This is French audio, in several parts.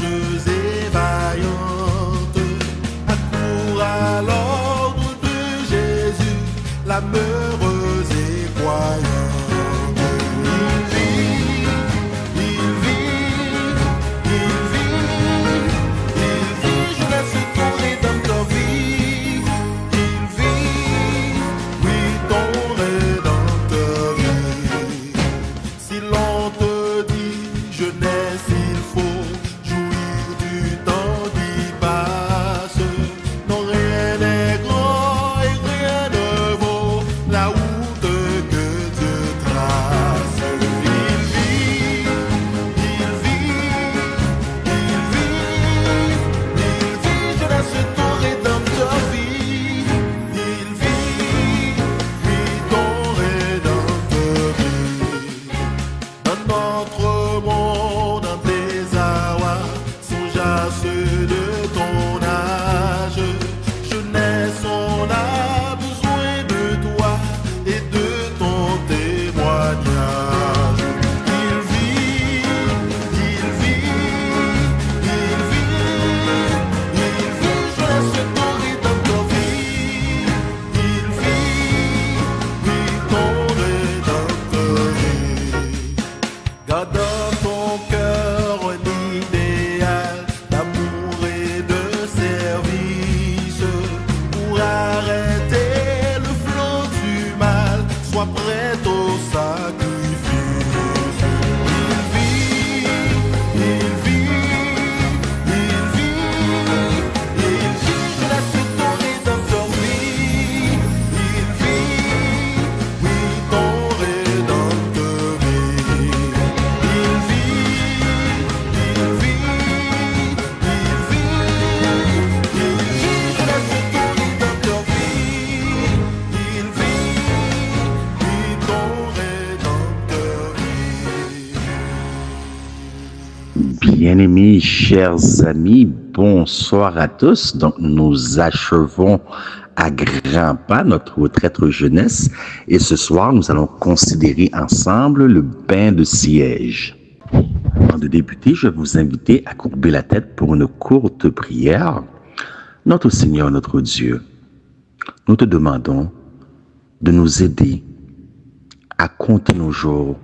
courageuse et vaillante, accourt à l'ordre de Jésus, l'âme heureuse et croyante. Bien-aimés, chers amis, bonsoir à tous. Donc, nous achevons à grands pas notre retraite jeunesse et ce soir, nous allons considérer ensemble le bain de siège. Avant de débuter, je vais vous inviter à courber la tête pour une courte prière. Notre Seigneur, notre Dieu, nous te demandons de nous aider à compter nos jours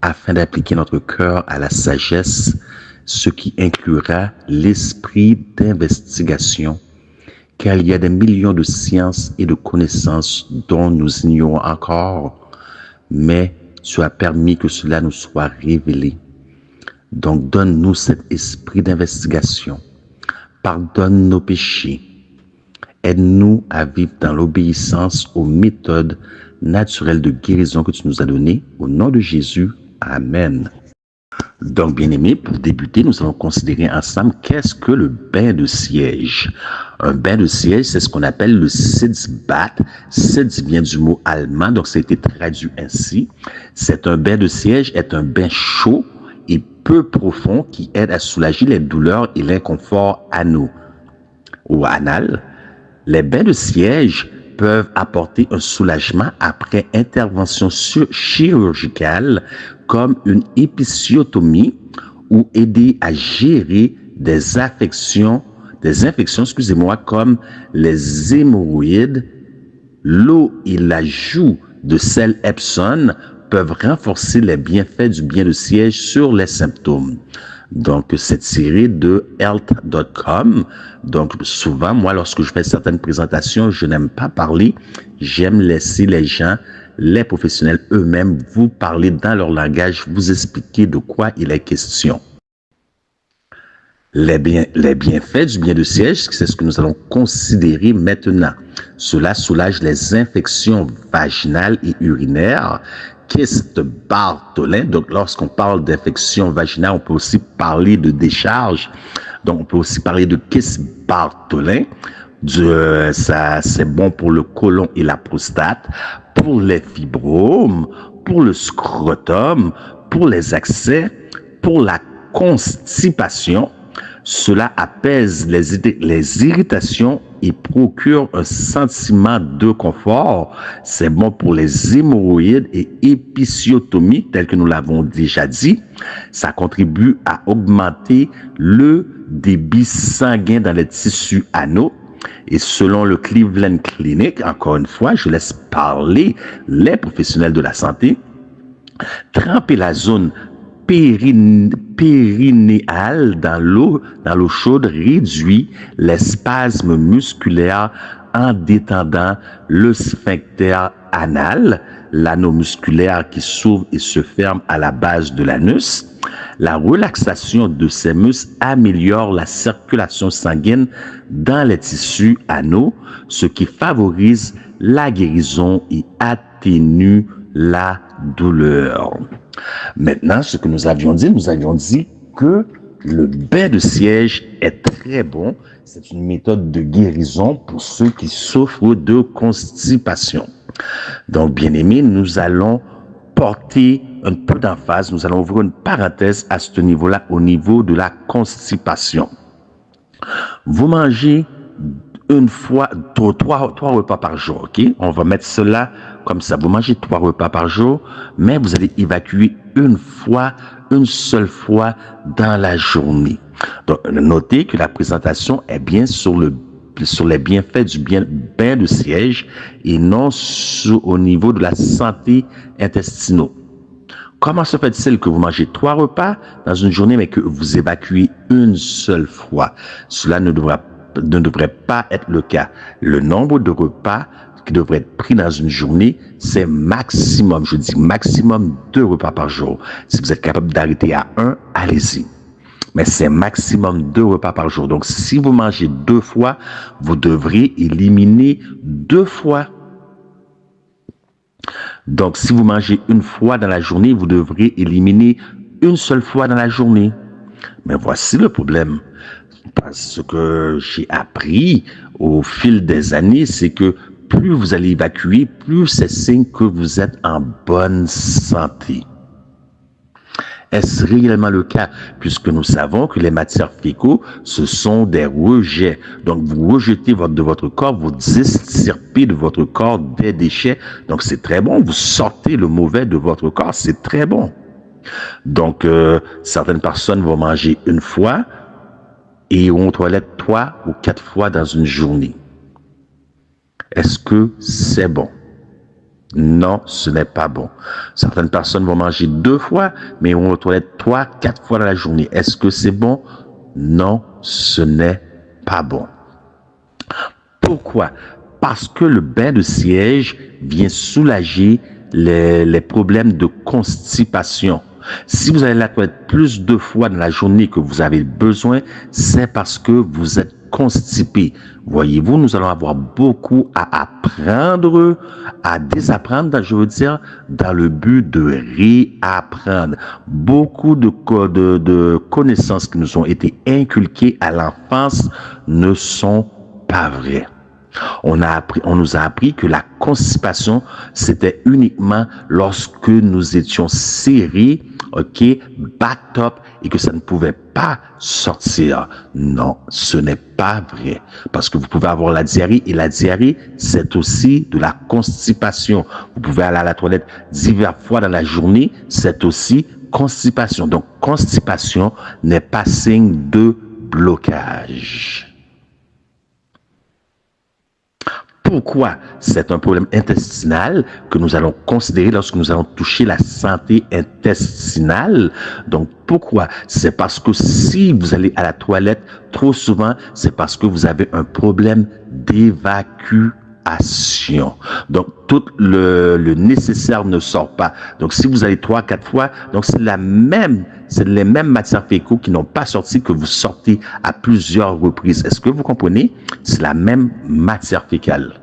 afin d'appliquer notre cœur à la sagesse, ce qui inclura l'esprit d'investigation, car il y a des millions de sciences et de connaissances dont nous ignorons encore, mais tu as permis que cela nous soit révélé. Donc donne-nous cet esprit d'investigation, pardonne nos péchés, aide-nous à vivre dans l'obéissance aux méthodes naturelles de guérison que tu nous as données. Au nom de Jésus, Amen. Donc, bien-aimés, pour débuter, nous allons considérer ensemble qu'est-ce que le bain de siège. Un bain de siège, c'est ce qu'on appelle le Sitzbad. Sitz vient du mot allemand, donc ça a été traduit ainsi. C'est un bain de siège, est un bain chaud et peu profond qui aide à soulager les douleurs et l'inconfort anal ou anal. Les bains de siège peuvent apporter un soulagement après intervention chirurgicale comme une épisiotomie ou aider à gérer des infections, comme les hémorroïdes. L'eau et l'ajout de sel Epsom peuvent renforcer les bienfaits du bain de siège sur les symptômes. Donc, cette série de health.com. Donc, souvent, moi, lorsque je fais certaines présentations, je n'aime pas parler. J'aime laisser les gens, les professionnels eux-mêmes, vous parler dans leur langage, vous expliquer de quoi il est question. Les bienfaits du bain de siège, c'est ce que nous allons considérer maintenant. Cela soulage les infections vaginales et urinaires, kyste Bartholin. Donc, lorsqu'on parle d'infection vaginale, on peut aussi parler de décharge. Donc, on peut aussi parler de kyste Bartholin. Ça, c'est bon pour le côlon et la prostate, pour les fibromes, pour le scrotum, pour les accès, pour la constipation, Cela apaise les irritations et procure un sentiment de confort. C'est bon pour les hémorroïdes et épisiotomies, tel que nous l'avons déjà dit. Ça contribue à augmenter le débit sanguin dans les tissus anaux. Et selon le Cleveland Clinic, encore une fois, je laisse parler les professionnels de la santé, tremper la zone périnéale dans l'eau chaude réduit les spasmes musculaires en détendant le sphincter anal, l'anneau musculaire qui s'ouvre et se ferme à la base de l'anus. La relaxation de ces muscles améliore la circulation sanguine dans les tissus anaux, ce qui favorise la guérison et atténue la douleur. Maintenant, ce que nous avions dit que le bain de siège est très bon. C'est une méthode de guérison pour ceux qui souffrent de constipation. Donc, bien aimés, nous allons porter un peu d'emphase, nous allons ouvrir une parenthèse à ce niveau-là, au niveau de la constipation. Vous mangez une fois, trois repas par jour, ok? On va mettre cela comme ça. Vous mangez 3 repas par jour, mais vous allez évacuer une seule fois dans la journée. Donc, notez que la présentation est bien sur les bienfaits du bain de siège et non au niveau de la santé intestinale. Comment se fait-il que vous mangez 3 repas dans une journée, mais que vous évacuez une seule fois? Cela ne devrait pas être le cas. Le nombre de repas qui devrait être pris dans une journée, c'est maximum, je dis maximum 2 repas par jour. Si vous êtes capable d'arrêter à 1, allez-y. Mais c'est maximum 2 repas par jour. Donc, si vous mangez 2 fois, vous devrez éliminer 2 fois. Donc, si vous mangez une fois dans la journée, vous devrez éliminer une seule fois dans la journée. Mais voici le problème. Parce que j'ai appris au fil des années, c'est que plus vous allez évacuer, plus c'est signe que vous êtes en bonne santé. Est-ce réellement le cas? Puisque nous savons que les matières fécaux, ce sont des rejets. Donc, vous rejetez de votre corps, vous distirpez de votre corps des déchets. Donc, c'est très bon. Vous sortez le mauvais de votre corps. C'est très bon. Donc, certaines personnes vont manger une fois et vont aux toilettes 3 ou 4 fois dans une journée. Est-ce que c'est bon? Non, ce n'est pas bon. Certaines personnes vont manger 2 fois, mais vont aux toilettes 3, 4 fois dans la journée. Est-ce que c'est bon? Non, ce n'est pas bon. Pourquoi? Parce que le bain de siège vient soulager les problèmes de constipation. Si vous allez à la toilette plus de fois dans la journée que vous avez besoin, c'est parce que vous êtes constipé. Voyez-vous, nous allons avoir beaucoup à apprendre, à désapprendre, je veux dire, dans le but de réapprendre. Beaucoup de connaissances qui nous ont été inculquées à l'enfance ne sont pas vraies. On nous a appris que la constipation, c'était uniquement lorsque nous étions serrés, backed up, et que ça ne pouvait pas sortir. Non, ce n'est pas vrai. Parce que vous pouvez avoir la diarrhée, et la diarrhée, c'est aussi de la constipation. Vous pouvez aller à la toilette diverses fois dans la journée, c'est aussi constipation. Donc, constipation n'est pas signe de blocage. Pourquoi? C'est un problème intestinal que nous allons considérer lorsque nous allons toucher la santé intestinale. Donc, pourquoi? C'est parce que si vous allez à la toilette trop souvent, c'est parce que vous avez un problème d'évacuation. Donc, tout le nécessaire ne sort pas. Donc, si vous allez 3, 4 fois, donc c'est les mêmes matières fécaux qui n'ont pas sorti que vous sortez à plusieurs reprises. Est-ce que vous comprenez? C'est la même matière fécale.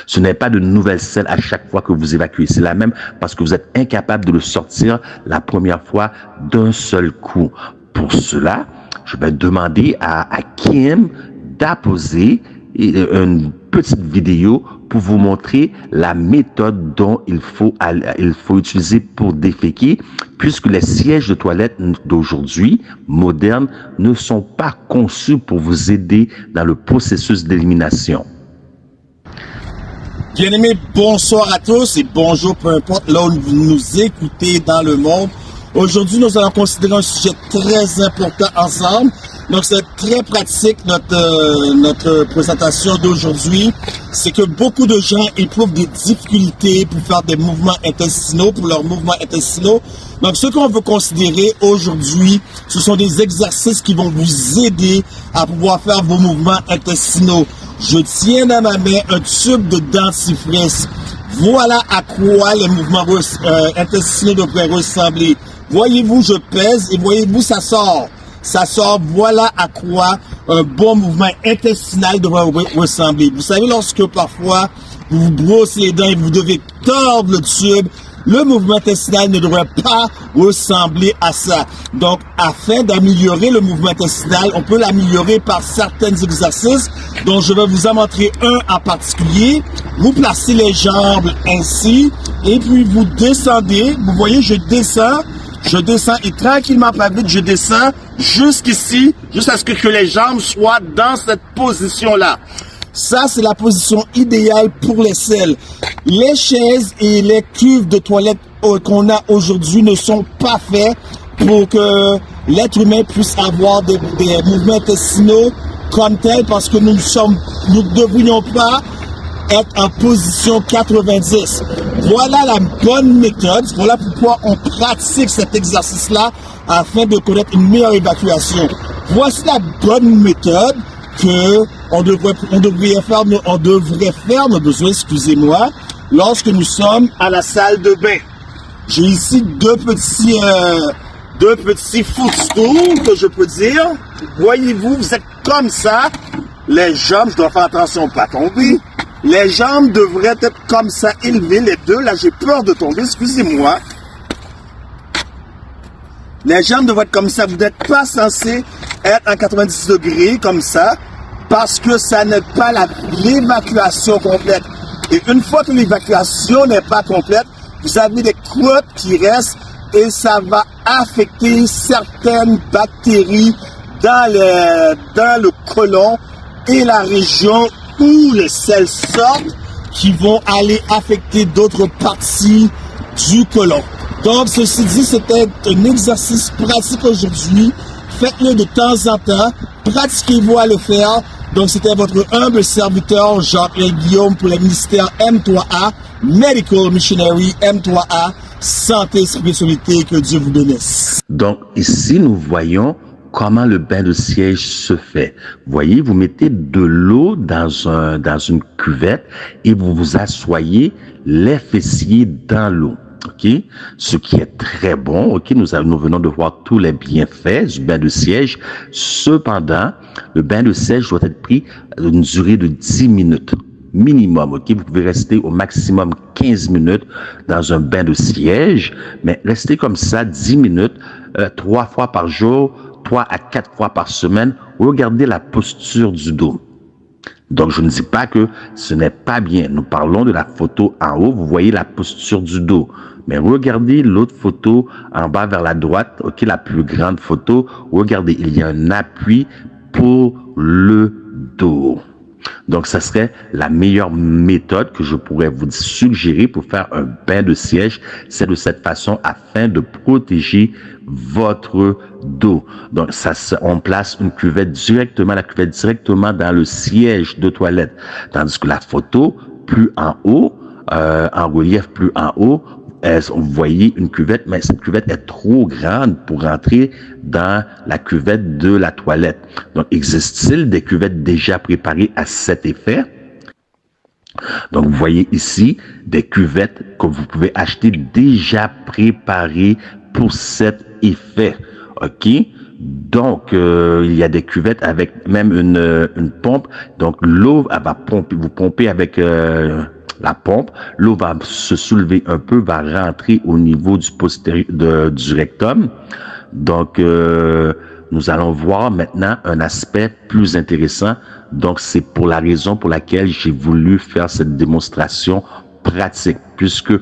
Ce n'est pas de nouvelles selles à chaque fois que vous évacuez. C'est la même parce que vous êtes incapable de le sortir la première fois d'un seul coup. Pour cela, je vais demander à Kim d'apposer une petite vidéo pour vous montrer la méthode dont il faut utiliser pour déféquer, puisque les sièges de toilette d'aujourd'hui, modernes, ne sont pas conçus pour vous aider dans le processus d'élimination. Bien-aimés, bonsoir à tous et bonjour, peu importe là où vous nous écoutez dans le monde. Aujourd'hui, nous allons considérer un sujet très important ensemble. Donc, c'est très pratique notre présentation d'aujourd'hui. C'est que beaucoup de gens éprouvent des difficultés pour faire des mouvements intestinaux, pour leurs mouvements intestinaux. Donc, ce qu'on veut considérer aujourd'hui, ce sont des exercices qui vont vous aider à pouvoir faire vos mouvements intestinaux. Je tiens dans ma main un tube de dentifrice. Voilà à quoi les mouvements intestinaux devraient ressembler. Voyez-vous, je pèse et voyez-vous, ça sort. Ça sort, voilà à quoi un bon mouvement intestinal devrait ressembler. Vous savez, lorsque parfois vous vous brossez les dents et vous devez tordre le tube, le mouvement intestinal ne devrait pas ressembler à ça. Donc, afin d'améliorer le mouvement intestinal, on peut l'améliorer par certains exercices dont je vais vous en montrer un en particulier. Vous placez les jambes ainsi et puis vous descendez. Vous voyez, je descends et tranquillement, pas vite, je descends jusqu'ici, jusqu'à ce que les jambes soient dans cette position-là. Ça, c'est la position idéale pour les selles. Les chaises et les cuves de toilette qu'on a aujourd'hui ne sont pas faits pour que l'être humain puisse avoir des mouvements intestinaux comme tel, parce que nous ne devrions pas être en position 90. Voilà la bonne méthode. Voilà pourquoi on pratique cet exercice-là afin de connaître une meilleure évacuation. Voici la bonne méthode que on devrait faire nos besoins, excusez-moi, lorsque nous sommes à la salle de bain. J'ai ici deux petits footstools que je peux dire. Voyez-vous, vous êtes comme ça. Les jambes, je dois faire attention à ne pas tomber. Les jambes devraient être comme ça, élevées, les deux. Là, j'ai peur de tomber, excusez-moi. Les jambes devraient être comme ça. Vous n'êtes pas censé être en 90 degrés, comme ça, parce que ça n'est pas l'évacuation complète. Et une fois que l'évacuation n'est pas complète, vous avez des croûtes qui restent et ça va affecter certaines bactéries dans le côlon et la région où les selles sortent, qui vont aller affecter d'autres parties du côlon. Donc, ceci dit, c'était un exercice pratique aujourd'hui. Faites-le de temps en temps. Pratiquez-vous à le faire. Donc, c'était votre humble serviteur, Jacques Guillaume, pour le ministère M3A, Medical Missionary M3A, Santé et Spiritualité, que Dieu vous bénisse. Donc, ici, nous voyons comment le bain de siège se fait. Vous voyez, vous mettez de l'eau dans une cuvette et vous vous asseyez les fessiers dans l'eau. OK? Ce qui est très bon. OK? Nous venons de voir tous les bienfaits du bain de siège. Cependant, le bain de siège doit être pris à une durée de 10 minutes. Minimum, OK? Vous pouvez rester au maximum 15 minutes dans un bain de siège, mais restez comme ça 10 minutes, 3 fois par jour, 3 à 4 fois par semaine. Regardez la posture du dos. Donc, je ne dis pas que ce n'est pas bien. Nous parlons de la photo en haut. Vous voyez la posture du dos. Mais regardez l'autre photo en bas vers la droite. OK, la plus grande photo. Regardez, il y a un appui pour le dos. Donc, ça serait la meilleure méthode que je pourrais vous suggérer pour faire un bain de siège. C'est de cette façon afin de protéger votre dos. Donc, on place la cuvette directement dans le siège de toilette. Tandis que la photo, plus en haut, en relief plus en haut, vous voyez une cuvette, mais cette cuvette est trop grande pour rentrer dans la cuvette de la toilette. Donc, existe-t-il des cuvettes déjà préparées à cet effet? Donc, vous voyez ici des cuvettes que vous pouvez acheter déjà préparées pour cet effet. OK? Donc, il y a des cuvettes avec même une pompe. Donc, l'eau, elle va pomper, vous pompez avec la pompe, l'eau va se soulever un peu, va rentrer au niveau du postérieur du rectum. Donc, nous allons voir maintenant un aspect plus intéressant. Donc, c'est pour la raison pour laquelle j'ai voulu faire cette démonstration pratique, puisque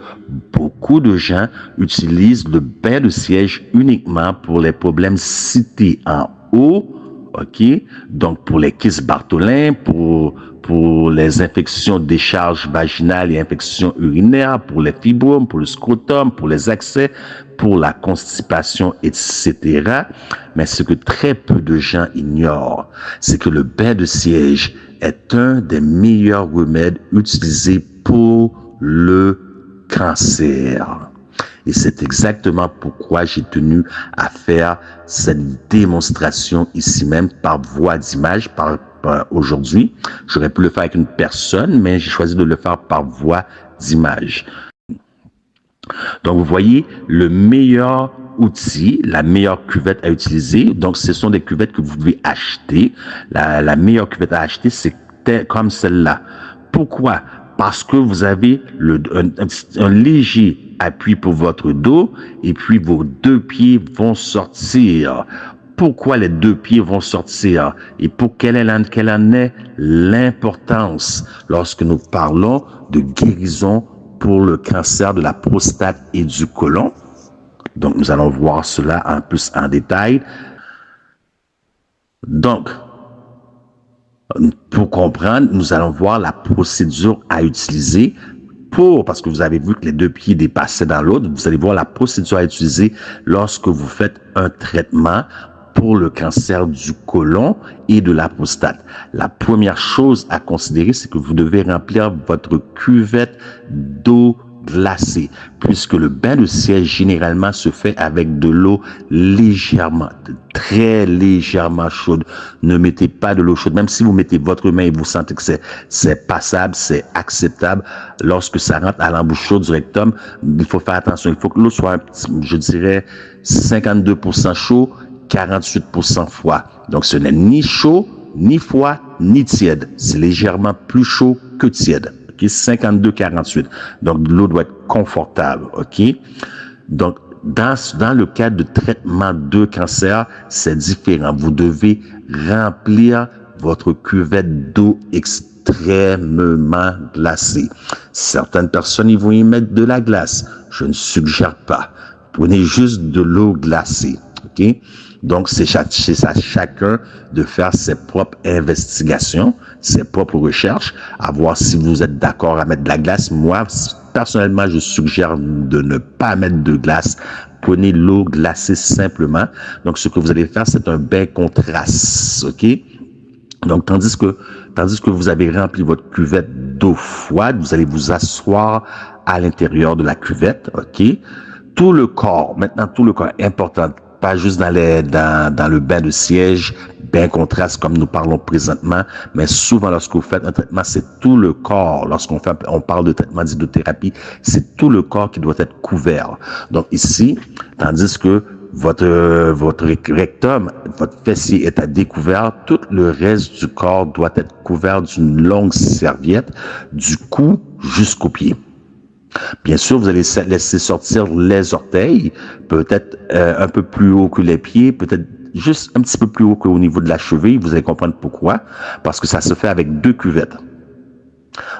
beaucoup de gens utilisent le bain de siège uniquement pour les problèmes cités en haut, ok? Donc, pour les kystes Bartholin, pour les infections décharges vaginales et infections urinaires, pour les fibromes, pour le scrotum, pour les accès, pour la constipation, etc. Mais ce que très peu de gens ignorent, c'est que le bain de siège est un des meilleurs remèdes utilisés pour le cancer. Et c'est exactement pourquoi j'ai tenu à faire cette démonstration ici même par voie d'image, aujourd'hui. J'aurais pu le faire avec une personne, mais j'ai choisi de le faire par voie d'image. Donc, vous voyez, le meilleur outil, la meilleure cuvette à utiliser, donc ce sont des cuvettes que vous devez acheter. La meilleure cuvette à acheter, c'est comme celle-là. Pourquoi? Parce que vous avez un léger appui pour votre dos et puis vos deux pieds vont sortir. Pourquoi les deux pieds vont sortir et pour quelle en est l'importance lorsque nous parlons de guérison pour le cancer de la prostate et du côlon. Donc, nous allons voir cela en plus en détail. Donc, pour comprendre, nous allons voir la procédure à utiliser parce que vous avez vu que les deux pieds dépassaient dans l'autre, vous allez voir la procédure à utiliser lorsque vous faites un traitement pour le cancer du côlon et de la prostate. La première chose à considérer, c'est que vous devez remplir votre cuvette d'eau glacée, puisque le bain de siège généralement se fait avec de l'eau légèrement, très légèrement chaude. Ne mettez pas de l'eau chaude, même si vous mettez votre main et vous sentez que c'est passable, c'est acceptable. Lorsque ça rentre à l'embouchure du rectum, il faut faire attention. Il faut que l'eau soit, je dirais, 52% chaud, 48% froid. Donc, ce n'est ni chaud, ni froid, ni tiède. C'est légèrement plus chaud que tiède. OK? 52-48. Donc, l'eau doit être confortable. OK? Donc, dans le cadre de traitement de cancer, c'est différent. Vous devez remplir votre cuvette d'eau extrêmement glacée. Certaines personnes, ils vont y mettre de la glace. Je ne suggère pas. Prenez juste de l'eau glacée. OK? Donc, c'est à chacun de faire ses propres investigations, ses propres recherches, à voir si vous êtes d'accord à mettre de la glace. Moi, personnellement, je suggère de ne pas mettre de glace. Prenez l'eau glacée simplement. Donc, ce que vous allez faire, c'est un bain contraste. OK? Donc, tandis que vous avez rempli votre cuvette d'eau froide, vous allez vous asseoir à l'intérieur de la cuvette. OK? Tout le corps est important. Pas juste dans le bain de siège, bain contraste comme nous parlons présentement, mais souvent lorsque vous faites un traitement, c'est tout le corps. On parle de traitement d'hydrothérapie, c'est tout le corps qui doit être couvert. Donc ici, tandis que votre rectum, votre fessier est à découvert, tout le reste du corps doit être couvert d'une longue serviette, du cou jusqu'aux pieds. Bien sûr, vous allez laisser sortir les orteils, peut-être un peu plus haut que les pieds, peut-être juste un petit peu plus haut qu'au niveau de la cheville. Vous allez comprendre pourquoi. Parce que ça se fait avec deux cuvettes.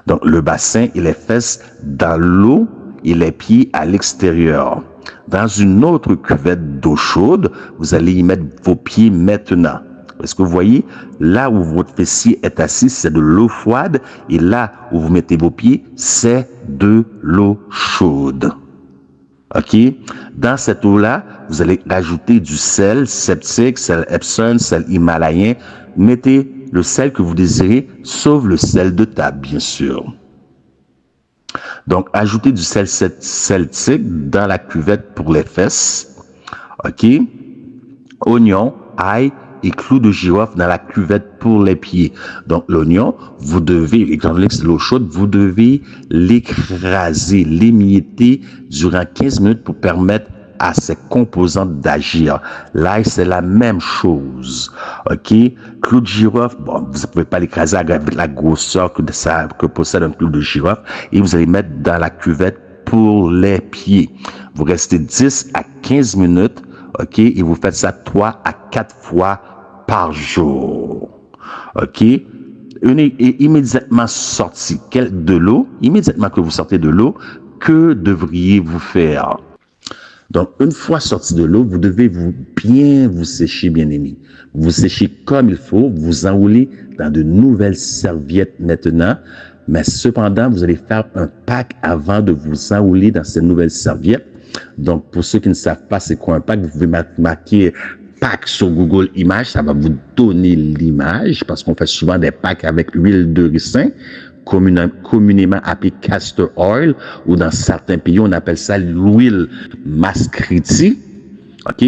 Donc, le bassin et les fesses dans l'eau et les pieds à l'extérieur. Dans une autre cuvette d'eau chaude, vous allez y mettre vos pieds maintenant. Est-ce que vous voyez, là où votre fessier est assis, c'est de l'eau froide, et là où vous mettez vos pieds, c'est de l'eau chaude. OK? Dans cette eau-là, vous allez rajouter du sel septique, sel Epsom, sel himalayen. Mettez le sel que vous désirez, sauf le sel de table, bien sûr. Donc, ajoutez du sel celtique dans la cuvette pour les fesses. OK? Oignon, ail, et clous de girofle dans la cuvette pour les pieds. Donc, l'oignon, vous devez, étant donné que c'est l'eau chaude, vous devez l'écraser, l'émietter durant 15 minutes pour permettre à ses composantes d'agir. L'ail, c'est la même chose. OK? Clou de girofle, bon, vous ne pouvez pas l'écraser avec la grosseur que possède un clou de girofle, et vous allez mettre dans la cuvette pour les pieds. Vous restez 10 à 15 minutes, OK? Et vous faites ça 3 à 4 fois par jour. OK? Immédiatement sorti de l'eau, immédiatement que vous sortez de l'eau, que devriez-vous faire? Donc, une fois sorti de l'eau, vous devez bien vous sécher, bien-aimés. Vous séchez comme il faut, vous enroulez dans de nouvelles serviettes maintenant, mais cependant, vous allez faire un pack avant de vous enrouler dans ces nouvelles serviettes. Donc, pour ceux qui ne savent pas c'est quoi un pack, vous pouvez marquer pack sur Google Images, ça va vous donner l'image, parce qu'on fait souvent des packs avec l'huile de ricin, communément appelé castor oil, ou dans certains pays, on appelle ça l'huile mascriti. OK?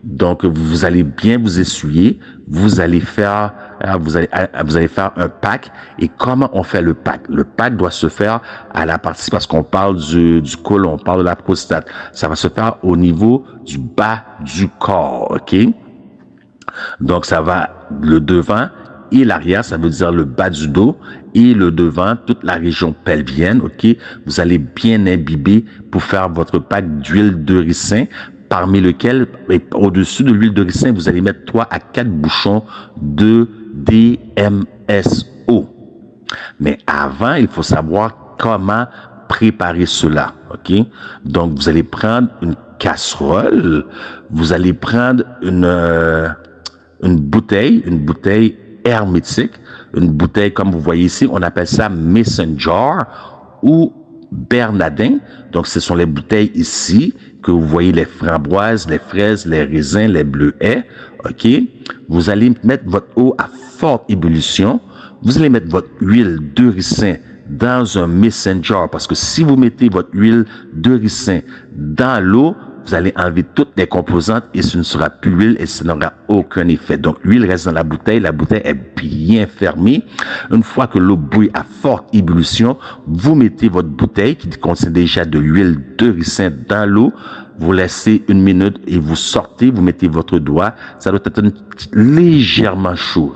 Donc, vous allez bien vous essuyer, vous allez faire un pack. Et comment on fait le pack? Le pack doit se faire à la partie, parce qu'on parle du côlon, on parle de la prostate. Ça va se faire au niveau du bas du corps. OK? Donc, ça va le devant et l'arrière, ça veut dire le bas du dos et le devant, toute la région pelvienne, OK? Vous allez bien imbiber pour faire votre pack d'huile de ricin, parmi lequel, au-dessus de l'huile de ricin, vous allez mettre 3 à 4 bouchons de DMSO. Mais avant, il faut savoir comment préparer cela, OK? Donc, vous allez prendre une casserole, vous allez prendre une bouteille hermétique, une bouteille comme vous voyez ici, on appelle ça mason jar ou bernardin. Donc, ce sont les bouteilles ici que vous voyez, les framboises, les fraises, les raisins, les bleuets. OK? Vous allez mettre votre eau à forte ébullition. Vous allez mettre votre huile de ricin dans un mason jar, parce que si vous mettez votre huile de ricin dans l'eau, vous allez enlever toutes les composantes et ce ne sera plus l'huile et ça n'aura aucun effet. Donc, l'huile reste dans la bouteille est bien fermée. Une fois que l'eau bouille à forte ébullition, vous mettez votre bouteille qui contient déjà de l'huile de ricin dans l'eau. Vous laissez 1 minute et vous sortez, vous mettez votre doigt. Ça doit être légèrement chaud,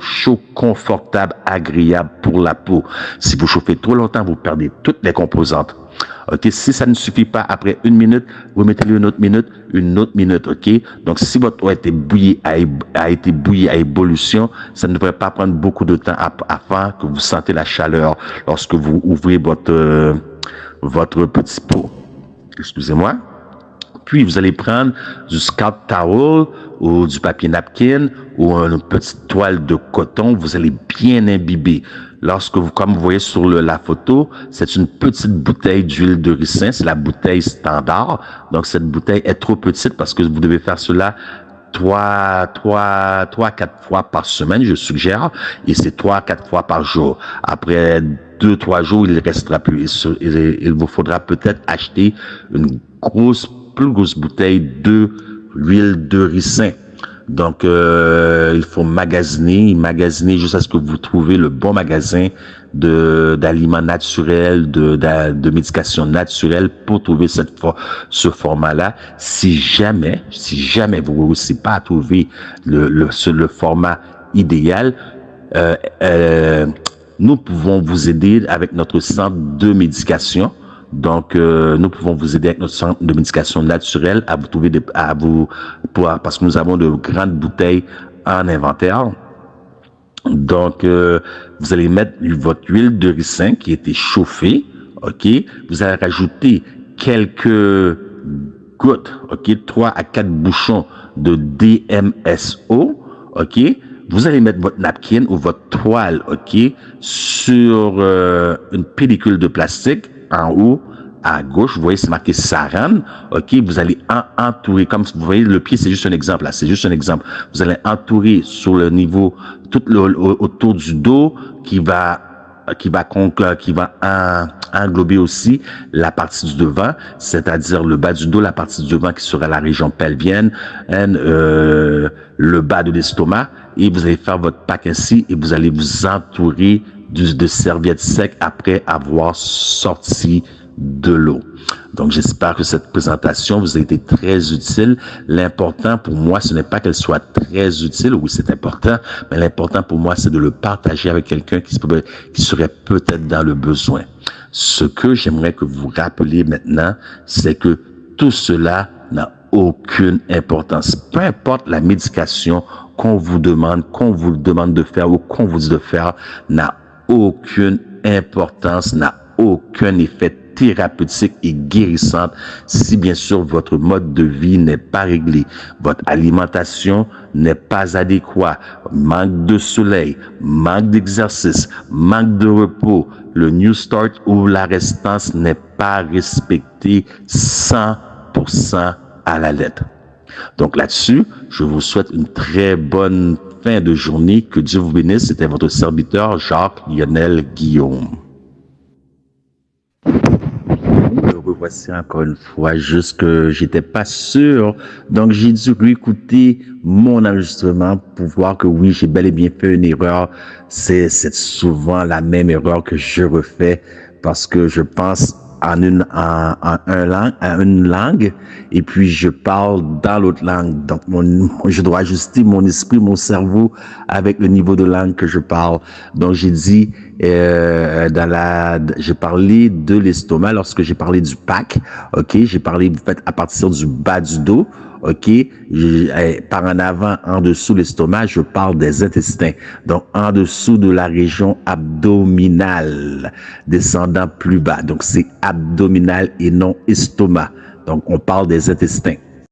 confortable, agréable pour la peau. Si vous chauffez trop longtemps, vous perdez toutes les composantes. OK, si ça ne suffit pas, après 1 minute, vous mettez une autre minute, OK? Donc, si votre eau a été bouillie à ébullition, ça ne devrait pas prendre beaucoup de temps avant que vous sentez la chaleur lorsque vous ouvrez votre petit pot. Excusez-moi. Puis, vous allez prendre du scalp towel ou du papier napkin ou une petite toile de coton. Vous allez bien imbiber. Comme vous voyez sur la photo, c'est une petite bouteille d'huile de ricin. C'est la bouteille standard. Donc, cette bouteille est trop petite parce que vous devez faire cela 3 à 4 fois par semaine, je suggère. Et c'est 3 à 4 fois par jour. Après 2-3 jours, il ne restera plus. Il vous faudra peut-être acheter une plus grosse bouteille de l'huile de ricin. Donc, il faut magasiner jusqu'à ce que vous trouvez le bon magasin d'aliments naturels, de médication naturelle pour trouver ce format-là. Si jamais vous ne réussissez pas à trouver le format idéal, nous pouvons vous aider avec notre centre de médication. Donc, nous pouvons vous aider avec notre centre de médication naturelle à vous trouver parce que nous avons de grandes bouteilles en inventaire. Donc, vous allez mettre votre huile de ricin qui a été chauffée, OK? Vous allez rajouter quelques gouttes, OK? 3 à 4 bouchons de DMSO, OK? Vous allez mettre votre napkin ou votre toile, OK? Sur une pellicule de plastique. En haut, à gauche, vous voyez, c'est marqué Saran. OK, vous allez entourer, comme vous voyez, le pied, c'est juste un exemple, là. C'est juste un exemple. Vous allez entourer sur le niveau, autour du dos, qui va englober aussi la partie du devant, c'est-à-dire le bas du dos, la partie du devant qui sera la région pelvienne, le bas de l'estomac, et vous allez faire votre pack ainsi, et vous allez vous entourer de serviettes secs après avoir sorti de l'eau. Donc, j'espère que cette présentation vous a été très utile. L'important pour moi, ce n'est pas qu'elle soit très utile. Oui, c'est important, mais l'important pour moi, c'est de le partager avec quelqu'un qui serait peut-être dans le besoin. Ce que j'aimerais que vous rappeliez maintenant, c'est que tout cela n'a aucune importance. Peu importe la médication qu'on vous demande de faire ou qu'on vous dit de faire, n'a aucune importance, n'a aucun effet thérapeutique et guérissante si bien sûr votre mode de vie n'est pas réglé, votre alimentation n'est pas adéquate, manque de soleil, manque d'exercice, manque de repos, le New Start ou la restance n'est pas respecté 100% à la lettre. Donc là-dessus, je vous souhaite une très bonne fin de journée. Que Dieu vous bénisse. C'était votre serviteur Jacques-Lionel Guillaume. Me revoici encore une fois, juste que j'étais pas sûr. Donc j'ai dû réécouter mon enregistrement pour voir que oui, j'ai bel et bien fait une erreur. C'est souvent la même erreur que je refais parce que je pense en une langue et puis je parle dans l'autre langue. Donc je dois ajuster mon esprit, mon cerveau avec le niveau de langue que je parle. Donc j'ai dit j'ai parlé de l'estomac lorsque j'ai parlé du PAC. OK, j'ai parlé à partir du bas du dos. OK, par en avant, en dessous l'estomac, je parle des intestins. Donc, en dessous de la région abdominale, descendant plus bas. Donc, c'est abdominal et non estomac. Donc, on parle des intestins.